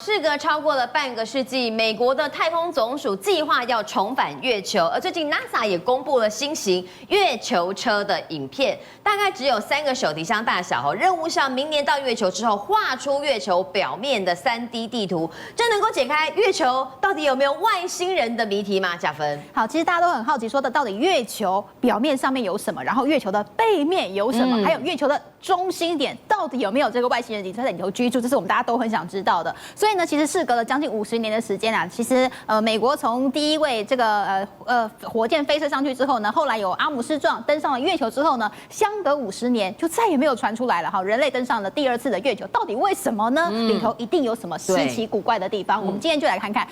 事隔超过了半个世纪，美国的太空总署计划要重返月球，而最近 NASA 也公布了新型月球车的影片，大概只有3个手提箱大小。任务上明年到月球之后，画出月球表面的3D 地图，这能够解开月球到底有没有外星人的谜题吗？嘉芬，好，其实大家都很好奇，说的到底月球表面上面有什么，然后月球的背面有什么，还有月球的中心点到底有没有这个外星人在里头居住，这是我们大家都很想知道的。所以呢，其实事隔了将近50年的时间啊，其实美国从第一位这个火箭飞射上去之后呢，后来有阿姆斯壮登上了月球之后呢，相隔50年就再也没有传出来了。好，人类登上了第2次的月球，到底为什么呢？里头一定有什么稀奇古怪的地方。我们今天就来看看。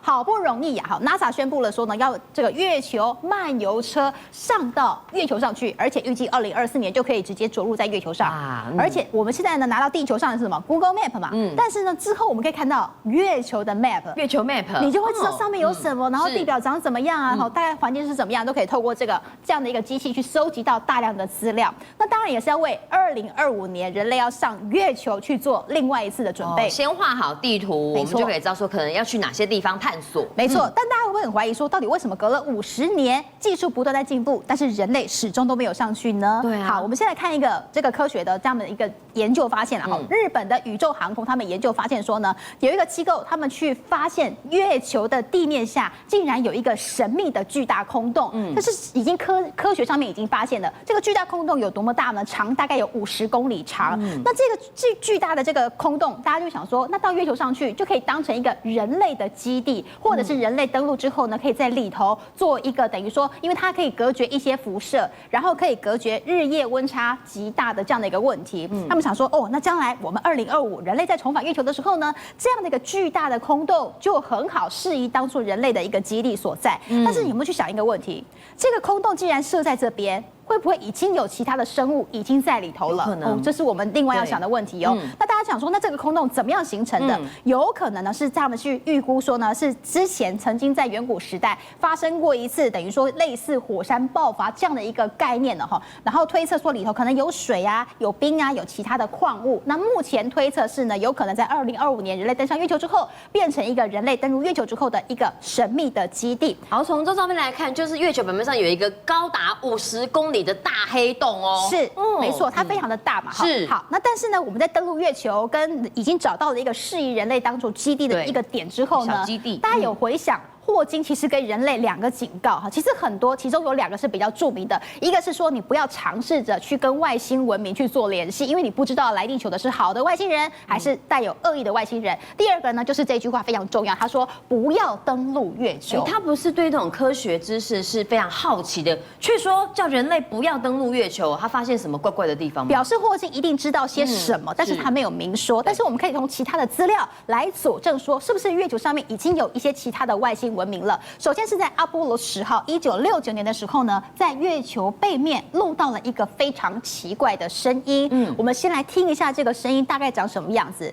好不容易呀，好 ，NASA 宣布了说呢，要这个月球漫游车上到月球上去，而且预计2024年就可以直接着陆在月球上。而且我们现在呢拿到地球上的是什么 Google Map 嘛，但是呢之后我们可以看到月球的 Map， 月球 Map， 你就会知道上面有什么，然后地表长怎么样啊，大概环境是怎么样，都可以透过这样的一个机器去收集到大量的资料。那当然也是要为2025年人类要上月球去做另外一次的准备。先画好地图，我们就可以知道说可能要去哪些地方探索。没错，但大家会不会很怀疑说，到底为什么隔了50年，技术不断在进步，但是人类始终都没有上去呢？对啊。好，我们先来看一个这个科学的这样的一个研究发现啊，日本的宇宙航空他们研究发现说呢，有一个机构他们去发现月球的地面下竟然有一个神秘的巨大空洞，这是已经科学上面已经发现的。这个巨大空洞有多么大呢？长大概有50公里长。那这个巨大的这个空洞，大家就想说，那到月球上去就可以当成一个人类的基地，或者是人类登陆之后呢，可以在里头做一个等于说，因为它可以隔绝一些辐射，然后可以隔绝日夜温差极大的这样的一个问题。他们想说，那将来我们2025人类在重返月球的时候呢，这样的一个巨大的空洞就很好适宜当做人类的一个基地所在。但是你有没有去想一个问题？这个空洞既然设在这边，会不会已经有其他的生物已经在里头了？这是我们另外要想的问题哦。那大家想说，那这个空洞怎么样形成的？有可能呢是他们去预估说呢，是之前曾经在远古时代发生过一次，等于说类似火山爆发这样的一个概念的哈。然后推测说里头可能有水啊、有冰啊、有其他的矿物。那目前推测是呢，有可能在2025年人类登上月球之后，变成一个人类登陆月球之后的一个神秘的基地。好，从这照片来看，就是月球表面上有一个高达50公里的大黑洞哦，是，没错，它非常的大嘛，是。好，那但是呢，我们在登陆月球跟已经找到了一个适宜人类当做基地的一个点之后呢，小基地，大家有回想。霍金其实给人类2个警告哈，其实很多，其中有2个是比较著名的，一个是说你不要尝试着去跟外星文明去做联系，因为你不知道来地球的是好的外星人还是带有恶意的外星人。第2个呢，就是这句话非常重要，他说不要登陆月球。他不是对这种科学知识是非常好奇的，却说叫人类不要登陆月球，他发现什么怪怪的地方吗？表示霍金一定知道些什么，但是他没有明说。但是我们可以从其他的资料来佐证说，是不是月球上面已经有一些其他的外星文明了。首先是在阿波罗10号1969年的时候呢，在月球背面录到了一个非常奇怪的声音。我们先来听一下这个声音大概长什么样子。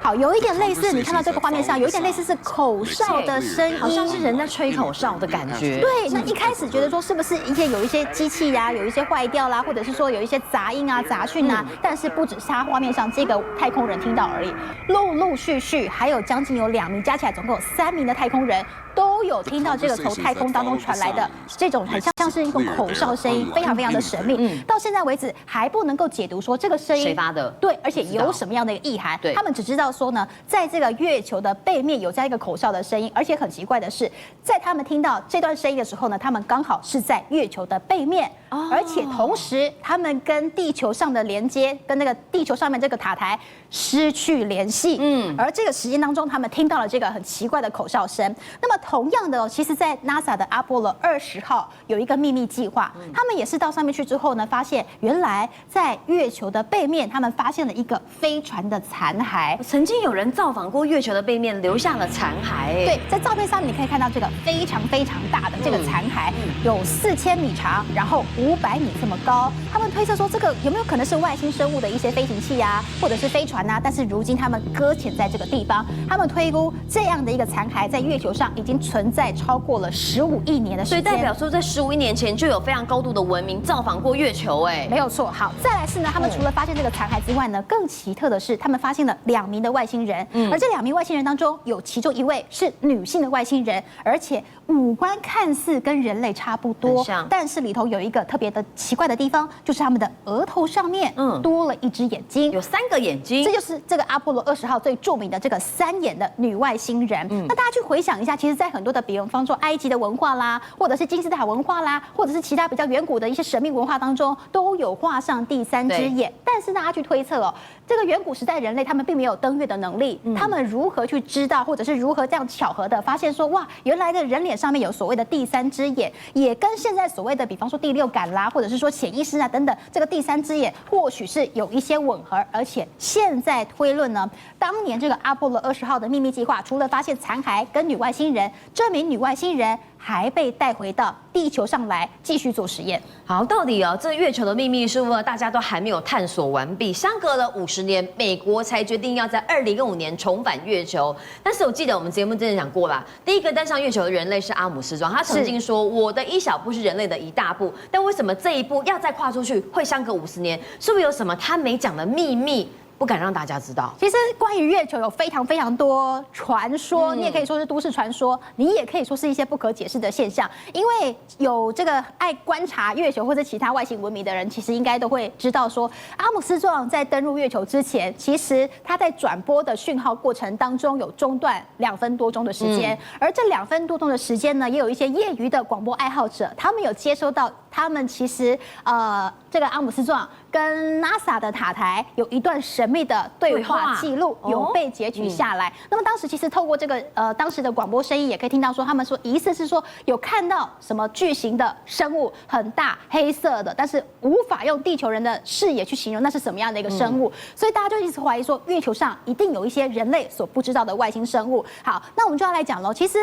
好，有一点类似，你看到这个画面上有一点类似是口哨的声音，好像是人在吹口哨的感觉。对，那一开始觉得说是不是有一些机器呀，有一些坏掉啦，或者是说有一些杂音啊、杂讯啊，但是不只是他画面上这个太空人听到而已，陆陆续续还有将近有2名，加起来总共有3名的太空人都有听到这个从太空当中传来的这种很像是一种口哨声音，非常非常的神秘。到现在为止还不能够解读说这个声音谁发的，对，而且有什么样的一个意涵。他们只知道说呢，在这个月球的背面有这样一个口哨的声音，而且很奇怪的是，在他们听到这段声音的时候呢，他们刚好是在月球的背面，而且同时他们跟地球上的连接，跟那个地球上面这个塔台失去联系。而这个时间当中，他们听到了这个很奇怪的口哨声。那么同样的，其实在 NASA 的阿波罗20号有一个秘密计划，他们也是到上面去之后呢，发现原来在月球的背面，他们发现了一个飞船的残骸。曾经有人造访过月球的背面，留下了残骸。对，在照片上面你可以看到这个非常非常大的这个残骸，有4000米长，然后500米这么高。他们推测说，这个有没有可能是外星生物的一些飞行器啊，或者是飞船啊？但是如今他们搁浅在这个地方，他们推估这样的一个残骸在月球上已经存在超过了15亿年的时间。所以代表说，在15亿年前就有非常高度的文明造访过月球，没有错。好，再来是呢，他们除了发现这个残骸之外呢，更奇特的是，他们发现了2名的外星人，而这2名外星人当中，有其中1位是女性的外星人，而且五官看似跟人类差不多，但是里头有一个特别的奇怪的地方，就是他们的额头上面多了1只眼睛，有3个眼睛，这就是这个阿波罗20号最著名的这个3眼的女外星人。那大家去回想一下，其实，在很多的比方说埃及的文化啦，或者是金字塔文化啦，或者是其他比较远古的一些神秘文化当中，都有画上第3只眼。但是大家去推测这个远古时代人类他们并没有登月的能力，他们如何去知道，或者是如何这样巧合的发现说，哇，原来的人脸上面有所谓的第3只眼，也跟现在所谓的比方说第6感啦，或者是说潜意识啊等等，这个第3只眼或许是有一些吻合。而且现在推论呢，当年这个阿波罗20号的秘密计划，除了发现残骸跟女外星人，这名女外星人还被带回到地球上来继续做实验。好，到底这月球的秘密是不是大家都还没有探索完毕？相隔了50年，美国才决定要在2015年重返月球。但是我记得我们节目真的讲过啦，第一个登上月球的人类是阿姆斯壮，他曾经说我的1小步是人类的1大步。但为什么这一步要再跨出去会相隔50年？是不是有什么他没讲的秘密？不敢让大家知道。其实关于月球有非常多传说，你也可以说是都市传说，你也可以说是一些不可解释的现象。因为有这个爱观察月球或者其他外星文明的人，其实应该都会知道说，阿姆斯壮在登陆月球之前，其实他在转播的讯号过程当中有中断2分多钟的时间，而这2分多钟的时间呢，也有一些业余的广播爱好者，他们有接收到他们其实这个阿姆斯壮跟 NASA 的塔台有一段神秘的对话记录有被截取下来。那么当时其实透过这个当时的广播声音，也可以听到说，他们说疑似是说有看到什么巨型的生物，很大黑色的，但是无法用地球人的视野去形容那是什么样的一个生物。所以大家就一直怀疑说，月球上一定有一些人类所不知道的外星生物。好，那我们就要来讲喽。其实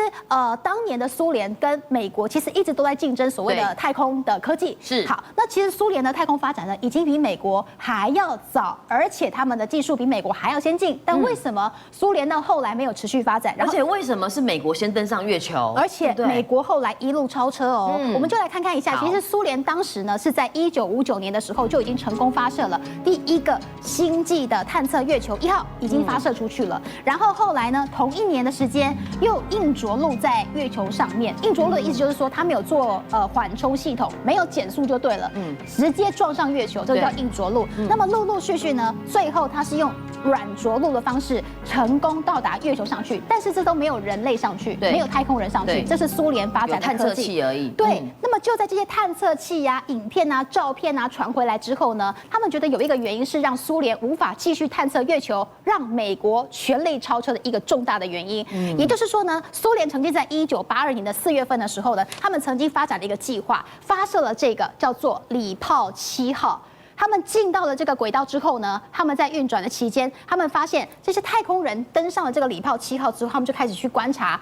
当年的苏联跟美国其实一直都在竞争所谓的太空的科技。是。好，那其实苏联的太空发展呢，已经比美国还要早，而且他们的技术比美国还要先进。但为什么苏联到后来没有持续发展？而且为什么是美国先登上月球？而且美国后来一路超车哦。我们就来看看一下，其实苏联当时呢是在1959年的时候就已经成功发射了第1个星际的探测月球1号，已经发射出去了。然后后来呢，同一年的时间又硬着陆在月球上面。硬着陆的意思就是说，它没有做缓冲系统，没有减速就对了，直接撞上月球，这个叫硬着陆。那么陆陆续续呢，最后它是用软着陆的方式成功到达月球上去，但是这都没有人类上去，没有太空人上去，这是苏联发展的科技，探测器而已。对，那么就在这些探测器啊、影片啊、照片啊传回来之后呢，他们觉得有一个原因是让苏联无法继续探测月球，让美国全力超车的一个重大的原因。也就是说呢，苏联曾经在1982年的4月份的时候呢，他们曾经发展了一个计划，发射了这个叫做礼炮7号。他们进到了这个轨道之后呢，他们在运转的期间，他们发现这些太空人登上了这个礼炮7号之后，他们就开始去观察，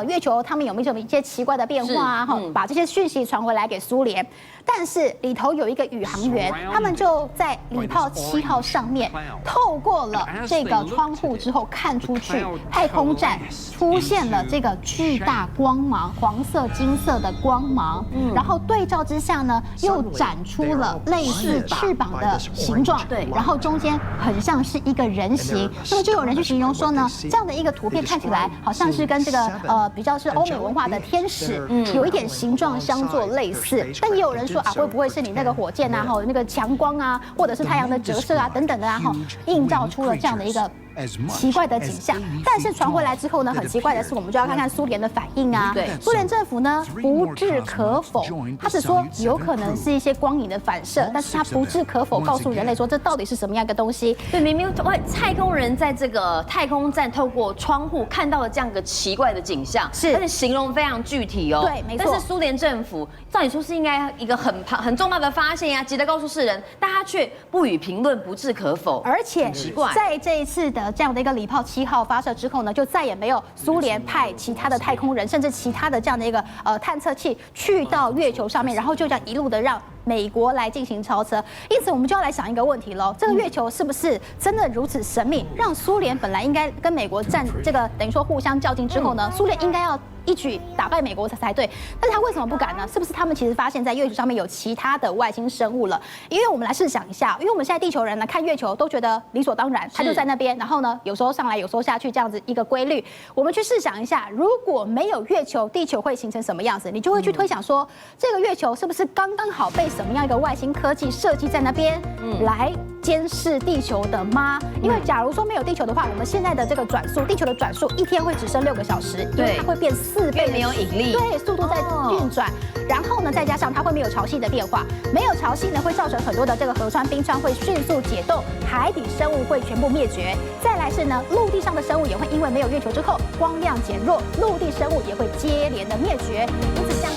月球他们有没有一些奇怪的变化啊？把这些讯息传回来给苏联。但是里头有一个宇航员，他们就在礼炮7号上面透过了这个窗户之后看出去，太空站出现了这个巨大光芒，黄色、金色的光芒，然后对照之下呢，又展出了类似翅膀的形状，对，然后中间很像是一个人形。那么就有人去形容说呢，这样的一个图片看起来好像是跟这个比较是欧美文化的天使有一点形状相作类似，但也有人说啊，会不会是你那个火箭啊，那个强光啊，或者是太阳的折射啊等等的啊，映照出了这样的一个奇怪的景象。但是传回来之后呢，很奇怪的是，我们就要看看苏联的反应啊。对，苏联政府呢不置可否，他只说有可能是一些光影的反射，但是他不置可否告诉人类说这到底是什么样的东西。对，明明太空人在这个太空站透过窗户看到了这样一个奇怪的景象，而且形容非常具体哦。对，没错。但是苏联政府照理说是应该一个很重大的发现呀，值得告诉世人，但他却不予评论，不置可否，而且在这一次的这样的一个礼炮7号发射之后呢，就再也没有苏联派其他的太空人，甚至其他的这样的一个探测器去到月球上面，然后就这样一路的让美国来进行超车。因此，我们就要来想一个问题喽：这个月球是不是真的如此神秘，让苏联本来应该跟美国战这个等于说互相较劲之后呢，苏联应该要一举打败美国才对，但是他为什么不敢呢？是不是他们其实发现，在月球上面有其他的外星生物了？因为我们来试想一下，因为我们现在地球人呢看月球都觉得理所当然，它就在那边，然后呢有时候上来，有时候下去这样子一个规律。我们去试想一下，如果没有月球，地球会形成什么样子？你就会去推想说，这个月球是不是刚刚好被什么样一个外星科技设计在那边来监视地球的吗？因为假如说没有地球的话，我们现在的这个转速，地球的转速一天会只剩6个小时，因为它会变4倍，没有引力，对，速度在运转。然后呢，再加上它会没有潮汐的变化，没有潮汐呢会造成很多的这个河川冰川会迅速解冻，海底生物会全部灭绝。再来是呢，陆地上的生物也会因为没有月球之后光亮减弱，陆地生物也会接连的灭绝。因此像